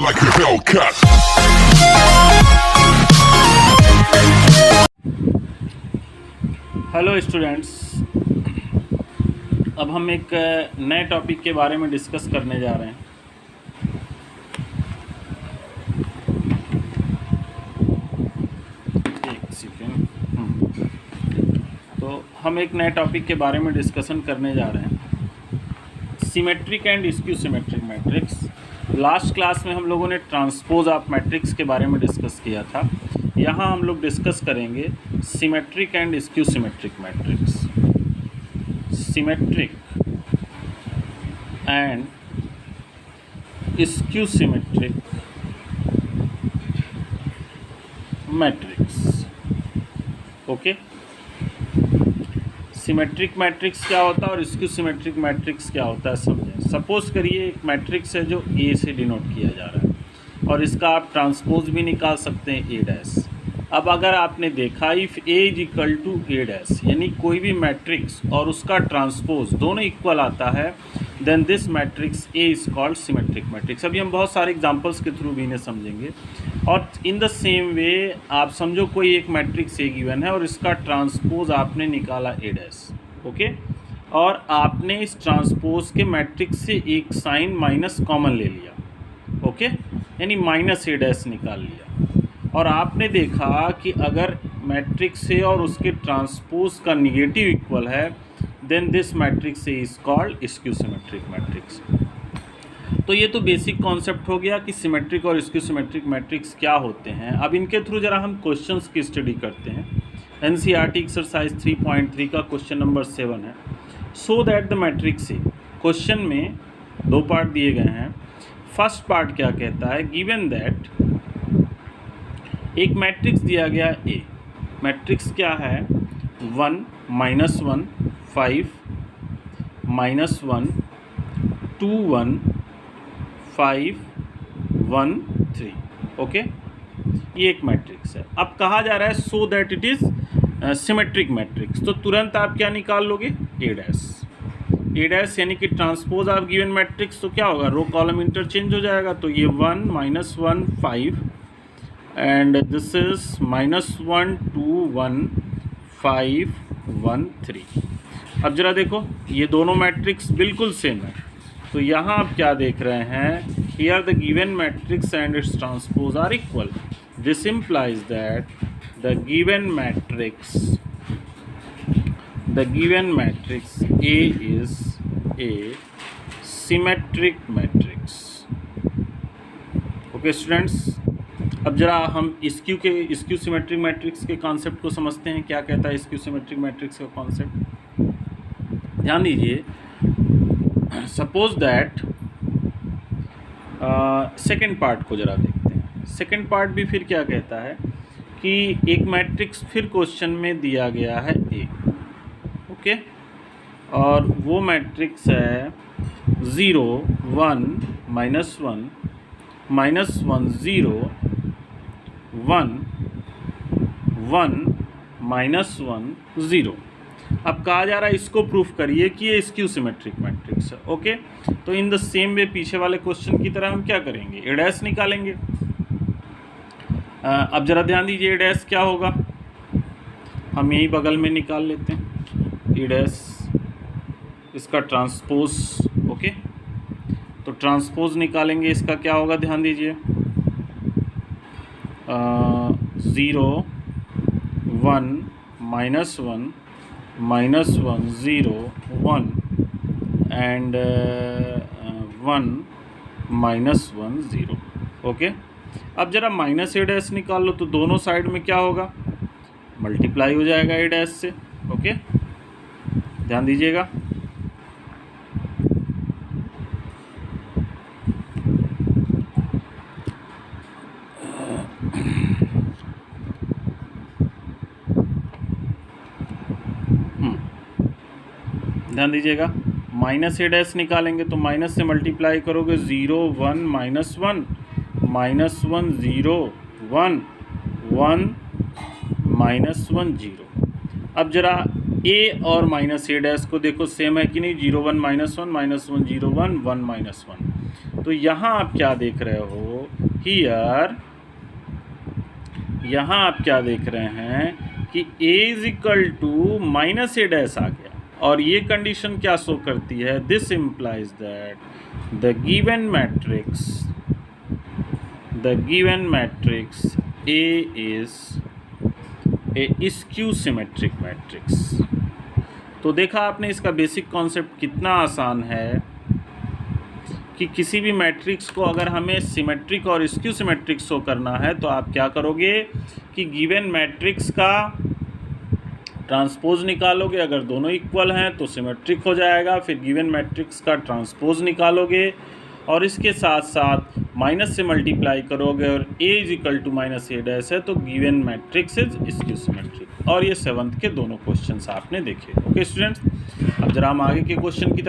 like a Hellcat. Hello students, अब हम एक नए टॉपिक के बारे में डिस्कस करने जा रहे हैं। एक सेकेंड। तो हम एक नए टॉपिक के बारे में डिस्कशन करने जा रहे हैं, symmetric and skew symmetric matrix. Last class में हम लोगों ने ट्रांसपोज ऑफ मैट्रिक्स के बारे में डिस्कस किया था। यहाँ हम लोग डिस्कस करेंगे symmetric and skew symmetric matrix. Symmetric and skew symmetric matrix. Okay, symmetric matrix क्या होता है और स्क्यू सिमेट्रिक मैट्रिक्स क्या होता है समझें। सपोज करिए एक मैट्रिक्स है जो ए से डिनोट किया जा रहा है और इसका आप ट्रांसपोज भी निकाल सकते हैं ए डैश। अब अगर आपने देखा if A is equal to A dash, यानी कोई भी मैट्रिक्स और उसका ट्रांसपोज दोनों इक्वल आता है, then this matrix A is called symmetric matrix. अभी हम बहुत सारे एग्जांपल्स के थ्रू भी इन्हें समझेंगे। और इन द सेम वे आप समझो कोई एक मैट्रिक्स ए गिवन है और इसका ट्रांसपोज आपने निकाला ए डैश। ओके, और आपने इस ट्रांसपोज के मैट्रिक्स से एक साइन माइनस कॉमन ले लिया। ओके, यानी माइनस ए डैश निकाल लिया। और आपने देखा कि अगर मैट्रिक्स से और उसके ट्रांसपोज का निगेटिव इक्वल है, then this matrix is called skew symmetric matrix. तो ये तो बेसिक कॉन्सेप्ट हो गया कि सिमेट्रिक और स्क्यू सिमेट्रिक मैट्रिक्स क्या होते हैं। अब इनके थ्रू जरा हम क्वेश्चंस की स्टडी करते हैं। एनसीईआरटी एक्सरसाइज 3.3 का क्वेश्चन नंबर 7 है। So that the matrix A, question में दो पार्ट दिए गए हैं। फर्स्ट पार्ट क्या कहता है, गिवन दैट एक मैट्रिक्स दिया गया ए। मैट्रिक्स क्या है, 1 -1 5 -1 2 1 5 1 3। ओके, ये एक मैट्रिक्स है। अब कहा जा रहा है so that it is symmetric matrix. तो तुरंत आप क्या निकाल लोगे, ए डैश। ए डैश यानी कि ट्रांसपोज ऑफ गिवन मैट्रिक्स। तो क्या होगा, रो कॉलम इंटरचेंज हो जाएगा। तो ये 1 -1 5 एंड दिस इज -1 2 1 5 1 3। अब जरा देखो, ये दोनों मैट्रिक्स बिल्कुल सेम है। तो यहाँ आप क्या देख रहे हैं, here the given matrix and its transpose are equal. This implies that the given matrix A is a symmetric matrix। Okay students, अब जरा हम स्क्यू सिमेट्रिक मैट्रिक्स के कॉन्सेप्ट को समझते हैं। क्या कहता है स्क्यू सिमेट्रिक मैट्रिक्स का कॉन्सेप्ट, ध्यान दीजिए। सपोज दैट सेकेंड पार्ट को जरा देखते हैं। सेकेंड पार्ट भी फिर क्या कहता है कि एक मैट्रिक्स फिर क्वेश्चन में दिया गया है ए। ओके, और वो मैट्रिक्स है 0 1 -1 -1 0 1 1 -1 0। अब कहा जा रहा है इसको प्रूफ करिए कि ये स्क्यू सिमेट्रिक मैट्रिक्स है। ओके, तो इन द सेम वे पीछे वाले क्वेश्चन की तरह हम क्या करेंगे, ए डैश निकालेंगे। अब जरा ध्यान दीजिए, ए डैश क्या होगा, हम यही बगल में निकाल लेते हैं। ए डैश इसका ट्रांसपोज। ओके, तो ट्रांसपोज निकालेंगे, इसका क्या होगा, ध्यान दीजिए। 0 1 -1 -1 0 1 एंड 1 -1 0। ओके, अब जरा माइनस ए डैश निकाल लो, तो दोनों साइड में क्या होगा, मल्टीप्लाई हो जाएगा ए डैश से। ओके, ध्यान दीजिएगा। ध्यान दीजिएगा, माइनस ए डैश निकालेंगे तो माइनस से मल्टीप्लाई करोगे, 0 1 -1 -1 0 1 1 -1 0। अब जरा ए और माइनस ए डैश को देखो सेम है कि नहीं, 0 1 -1 -1 0 1 1 -1। तो यहाँ आप क्या देख रहे हो हियर यहाँ आप क्या देख रहे हैं कि a is equal to minus A dash आ गया, और ये कंडीशन क्या शो करती है, this implies that the given matrix A is a skew symmetric matrix. तो देखा आपने इसका बेसिक कॉन्सेप्ट कितना आसान है कि किसी भी मैट्रिक्स को अगर हमें सिमेट्रिक और स्क्यू सिमेट्रिक शो करना है तो आप क्या करोगे कि गिवन मैट्रिक्स का ट्रांसपोज निकालोगे, अगर दोनों इक्वल हैं तो सिमेट्रिक हो जाएगा, फिर गिवन मैट्रिक्स का ट्रांसपोज निकालोगे और इसके साथ साथ माइनस से मल्टीप्लाई करोगे और a is equal to minus A dash है तो given matrix is skew symmetric. और ये 7th के दोनों क्वेश्चंस आपने देखे। ओके स्टूडेंट्स, अब जरा हम आगे के क्वेश्चन की तरफ